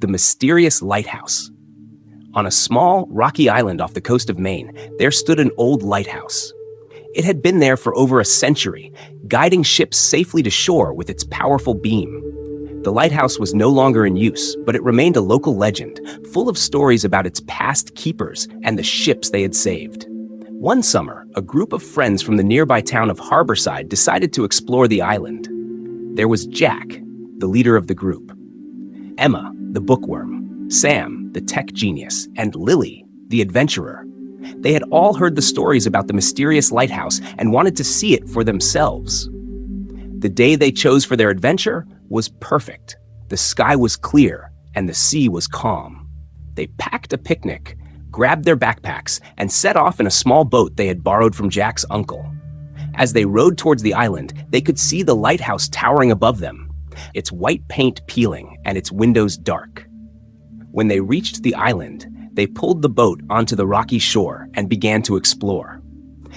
The Mysterious Lighthouse. On a small, rocky island off the coast of Maine, there stood an old lighthouse. It had been there for over a century, guiding ships safely to shore with its powerful beam. The lighthouse was no longer in use, but it remained a local legend, full of stories about its past keepers and the ships they had saved. One summer, a group of friends from the nearby town of Harborside decided to explore the island. There was Jack, the leader of the group, Emma, the bookworm, Sam, the tech genius, and Lily, the adventurer. They had all heard the stories about the mysterious lighthouse and wanted to see it for themselves. The day they chose for their adventure was perfect. The sky was clear and the sea was calm. They packed a picnic, grabbed their backpacks, and set off in a small boat they had borrowed from Jack's uncle. As they rowed towards the island, they could see the lighthouse towering above them, its white paint peeling and its windows dark. When they reached the island, they pulled the boat onto the rocky shore and began to explore.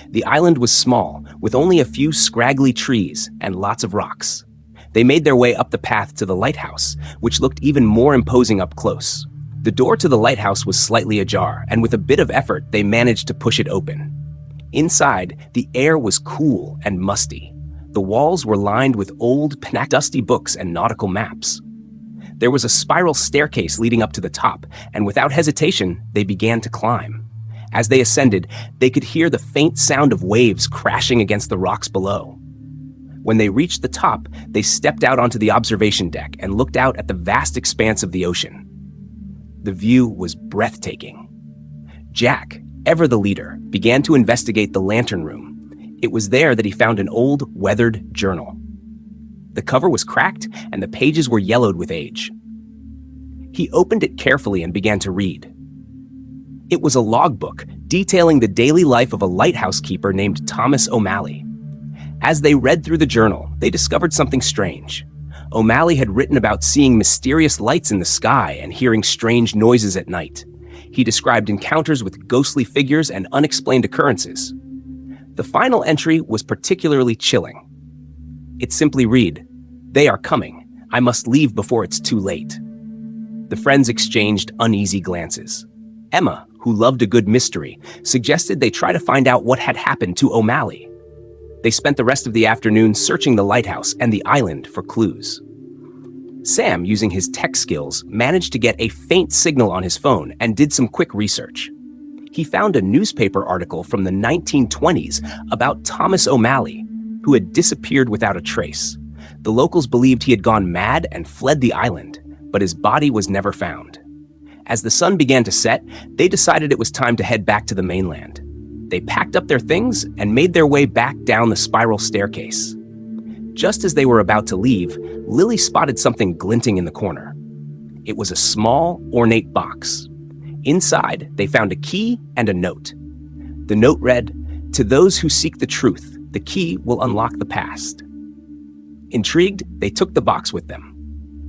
The island was small, with only a few scraggly trees and lots of rocks. They made their way up the path to the lighthouse, which looked even more imposing up close. The door to the lighthouse was slightly ajar, and with a bit of effort, they managed to push it open. Inside, the air was cool and musty. The walls were lined with old, dusty books and nautical maps. There was a spiral staircase leading up to the top, and without hesitation, they began to climb. As they ascended, they could hear the faint sound of waves crashing against the rocks below. When they reached the top, they stepped out onto the observation deck and looked out at the vast expanse of the ocean. The view was breathtaking. Jack, ever the leader, began to investigate the lantern room. It was there that he found an old, weathered journal. The cover was cracked and the pages were yellowed with age. He opened it carefully and began to read. It was a logbook detailing the daily life of a lighthouse keeper named Thomas O'Malley. As they read through the journal, they discovered something strange. O'Malley had written about seeing mysterious lights in the sky and hearing strange noises at night. He described encounters with ghostly figures and unexplained occurrences. The final entry was particularly chilling. It simply read, "They are coming. I must leave before it's too late." The friends exchanged uneasy glances. Emma, who loved a good mystery, suggested they try to find out what had happened to O'Malley. They spent the rest of the afternoon searching the lighthouse and the island for clues. Sam, using his tech skills, managed to get a faint signal on his phone and did some quick research. He found a newspaper article from the 1920s about Thomas O'Malley, who had disappeared without a trace. The locals believed he had gone mad and fled the island, but his body was never found. As the sun began to set, they decided it was time to head back to the mainland. They packed up their things and made their way back down the spiral staircase. Just as they were about to leave, Lily spotted something glinting in the corner. It was a small, ornate box. Inside, they found a key and a note. The note read, "To those who seek the truth, the key will unlock the past." Intrigued, they took the box with them.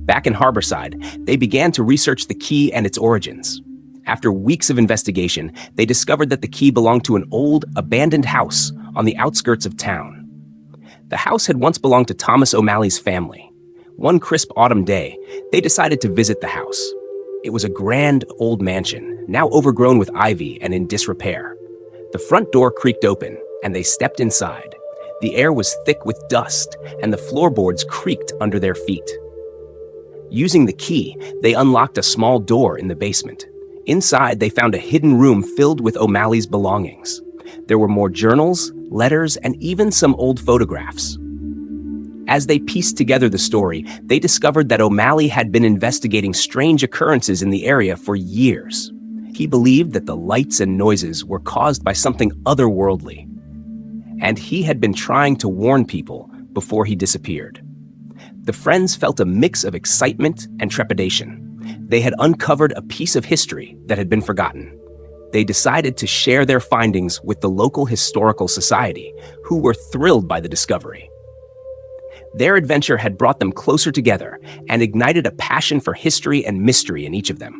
Back in Harborside, they began to research the key and its origins. After weeks of investigation, they discovered that the key belonged to an old, abandoned house on the outskirts of town. The house had once belonged to Thomas O'Malley's family. One crisp autumn day, they decided to visit the house. It was a grand old mansion, now overgrown with ivy and in disrepair. The front door creaked open, and they stepped inside. The air was thick with dust, and the floorboards creaked under their feet. Using the key, they unlocked a small door in the basement. Inside, they found a hidden room filled with O'Malley's belongings. There were more journals, letters, and even some old photographs. As they pieced together the story, they discovered that O'Malley had been investigating strange occurrences in the area for years. He believed that the lights and noises were caused by something otherworldly, and he had been trying to warn people before he disappeared. The friends felt a mix of excitement and trepidation. They had uncovered a piece of history that had been forgotten. They decided to share their findings with the local historical society, who were thrilled by the discovery. Their adventure had brought them closer together and ignited a passion for history and mystery in each of them.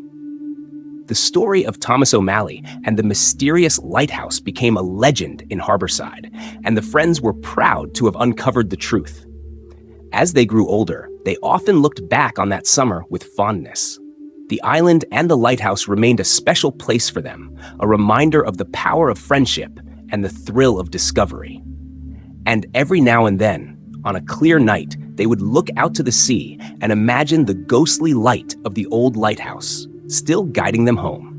The story of Thomas O'Malley and the mysterious lighthouse became a legend in Harborside, and the friends were proud to have uncovered the truth. As they grew older, they often looked back on that summer with fondness. The island and the lighthouse remained a special place for them, a reminder of the power of friendship and the thrill of discovery. And every now and then, on a clear night, they would look out to the sea and imagine the ghostly light of the old lighthouse, still guiding them home.